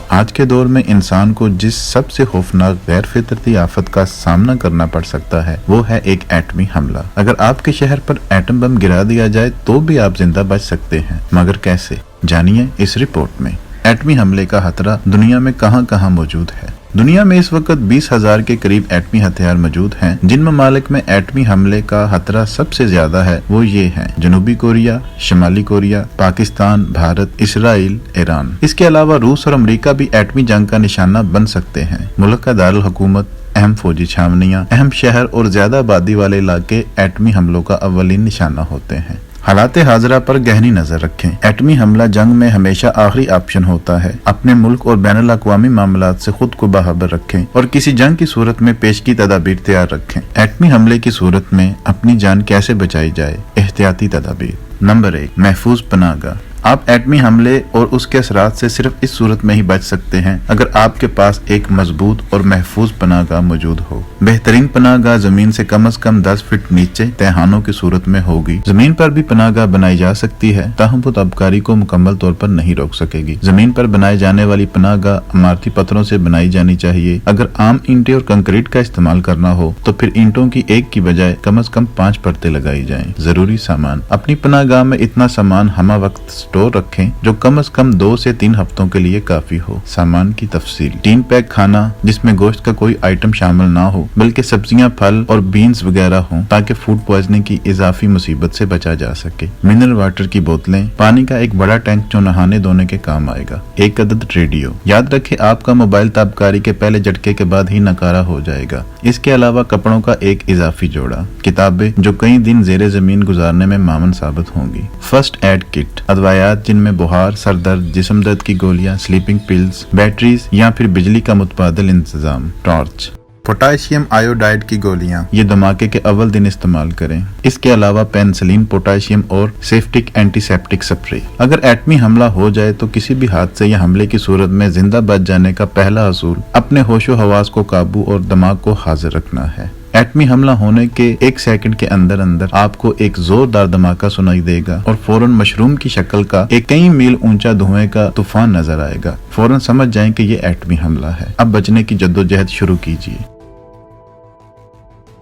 آج کے دور میں انسان کو جس سب سے خوفناک غیر فطرتی آفت کا سامنا کرنا پڑ سکتا ہے وہ ہے ایک ایٹمی حملہ۔ اگر آپ کے شہر پر ایٹم بم گرا دیا جائے تو بھی آپ زندہ بچ سکتے ہیں، مگر کیسے؟ جانیے اس رپورٹ میں۔ ایٹمی حملے کا خطرہ دنیا میں کہاں کہاں موجود ہے۔ دنیا میں اس وقت 20,000 کے قریب ایٹمی ہتھیار موجود ہیں۔ جن ممالک میں ایٹمی حملے کا خطرہ سب سے زیادہ ہے وہ یہ ہیں: جنوبی کوریا، شمالی کوریا، پاکستان، بھارت، اسرائیل، ایران۔ اس کے علاوہ روس اور امریکہ بھی ایٹمی جنگ کا نشانہ بن سکتے ہیں۔ ملک کا دارالحکومت، اہم فوجی چھاونیاں، اہم شہر اور زیادہ آبادی والے علاقے ایٹمی حملوں کا اولین نشانہ ہوتے ہیں۔ حالات حاضرہ پر گہری نظر رکھیں۔ ایٹمی حملہ جنگ میں ہمیشہ آخری آپشن ہوتا ہے۔ اپنے ملک اور بین الاقوامی معاملات سے خود کو باخبر رکھیں اور کسی جنگ کی صورت میں پیشگی تدابیر تیار رکھیں۔ ایٹمی حملے کی صورت میں اپنی جان کیسے بچائی جائے؟ احتیاطی تدابیر۔ نمبر 1، محفوظ پناہ گاہ۔ آپ ایٹمی حملے اور اس کے اثرات سے صرف اس صورت میں ہی بچ سکتے ہیں اگر آپ کے پاس ایک مضبوط اور محفوظ پناہ گاہ موجود ہو۔ بہترین پناہ گاہ زمین سے کم از کم 10 فٹ نیچے تہھانوں کی صورت میں ہوگی۔ زمین پر بھی پناہ گاہ بنائی جا سکتی ہے، تاہم وہ تابکاری کو مکمل طور پر نہیں روک سکے گی۔ زمین پر بنائے جانے والی پناہ گاہ عمارتی پتھروں سے بنائی جانی چاہیے۔ اگر عام اینٹیں اور کنکریٹ کا استعمال کرنا ہو تو پھر اینٹوں کی ایک کی بجائے کم از کم 5 پرتیں لگائی جائیں۔ ضروری سامان۔ اپنی پناہ گاہ میں اتنا سامان ہمہ وقت سٹور رکھیں جو کم از کم 2 سے 3 ہفتوں کے لیے کافی ہو۔ سامان کی تفصیل: ٹین پیک کھانا جس میں گوشت کا کوئی آئٹم شامل نہ ہو بلکہ سبزیاں، پھل اور بینز وغیرہ ہوں تاکہ فوڈ پوائزننگ کی اضافی مصیبت سے بچا جا سکے۔ منرل واٹر کی بوتلیں، پانی کا ایک بڑا ٹینک جو نہانے دھونے کے کام آئے گا۔ ایک عدد ریڈیو۔ یاد رکھیں آپ کا موبائل تابکاری کے پہلے جھٹکے کے بعد ہی ناکارہ ہو جائے گا۔ اس کے علاوہ کپڑوں کا ایک اضافی جوڑا۔ کتابیں جو کئی دن زیر زمین گزارنے میں معاون ثابت ہوں گی۔ First aid kit. ادویات جن میں بخار، سر درد، جسم درد کی گولیاں، سلیپنگ پلز، بیٹریز یا پھر بجلی کا متبادل انتظام۔ ٹارچ۔ پوٹاشیم آیوڈائڈ کی گولیاں، یہ دھماکے کے اول دن استعمال کریں۔ اس کے علاوہ پینسلین، پوٹاشیم اور سیفٹک اینٹی سیپٹک سپرے۔ اگر ایٹمی حملہ ہو جائے تو کسی بھی حادثے یا حملے کی صورت میں زندہ بچ جانے کا پہلا اصول اپنے ہوش و حواس کو قابو اور دماغ کو حاضر رکھنا ہے۔ ایٹمی حملہ ہونے کے 1 سیکنڈ کے اندر آپ کو ایک زوردار دھماکہ سنائی دے گا اور فوراً مشروم کی شکل کا ایک کئی میل اونچا دھوئیں کا طوفان نظر آئے گا۔ فوراً سمجھ جائیں کہ یہ ایٹمی حملہ ہے۔ اب بچنے کی جدوجہد شروع کیجیے۔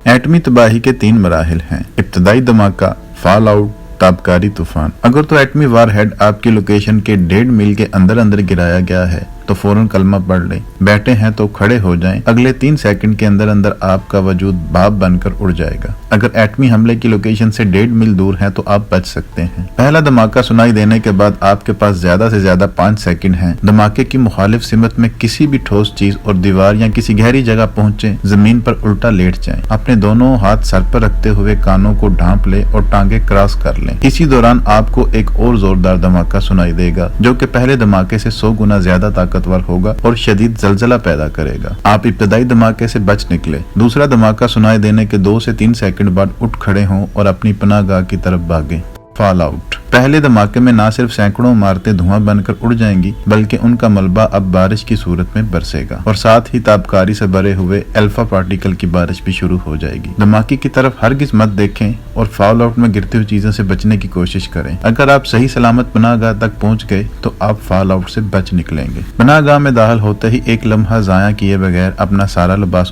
ایٹمی تباہی کے 3 مراحل ہیں: ابتدائی دھماکہ، فال آؤٹ، تابکاری طوفان۔ اگر تو ایٹمی وار ہیڈ آپ کی لوکیشن کے 1.5 میل کے اندر گرایا گیا ہے تو فوراً کلمہ پڑھ لیں۔ بیٹھے ہیں تو کھڑے ہو جائیں۔ اگلے 3 سیکنڈ کے اندر آپ کا وجود بھاپ بن کر اڑ جائے گا۔ اگر ایٹمی حملے کی لوکیشن سے 1.5 میل دور ہیں تو آپ بچ سکتے ہیں۔ پہلا دھماکہ سنائی دینے کے بعد آپ کے پاس زیادہ سے زیادہ 5 سیکنڈ ہیں۔ دھماکے کی مخالف سمت میں کسی بھی ٹھوس چیز اور دیوار یا کسی گہری جگہ پہنچیں، زمین پر الٹا لیٹ جائیں۔ اپنے دونوں ہاتھ سر پر رکھتے ہوئے کانوں کو ڈھانپ لیں اور ٹانگیں کراس کر لیں۔ اسی دوران آپ کو ایک اور زوردار دھماکہ سنائی دے گا جو کہ پہلے دھماکے سے 100 گنا زیادہ طاقتور ہوگا اور شدید زلزلہ پیدا کرے گا۔ آپ ابتدائی دھماکے سے بچ نکلے۔ دوسرا دھماکہ سنائی دینے کے 2 سے 3 سیکنڈ بعد اٹھ کھڑے ہوں اور اپنی پناہ گاہ کی طرف بھاگیں۔ Fall out. پہلے دھماکے میں نہ صرف سینکڑوں عمارتیں دھواں بن کر اڑ جائیں گی بلکہ ان کا ملبہ اب بارش کی صورت میں برسے گا اور ساتھ ہی تابکاری سے بھرے ہوئے الفا پارٹیکل کی بارش بھی شروع ہو جائے گی۔ دھماکے کی طرف ہرگز مت دیکھیں اور فال آؤٹ میں گرتی ہوئی چیزوں سے بچنے کی کوشش کریں۔ اگر آپ صحیح سلامت پناہ گاہ تک پہنچ گئے تو آپ فال آؤٹ سے بچ نکلیں گے۔ پناہ گاہ میں داخل ہوتے ہی ایک لمحہ ضائع کیے بغیر اپنا سارا لباس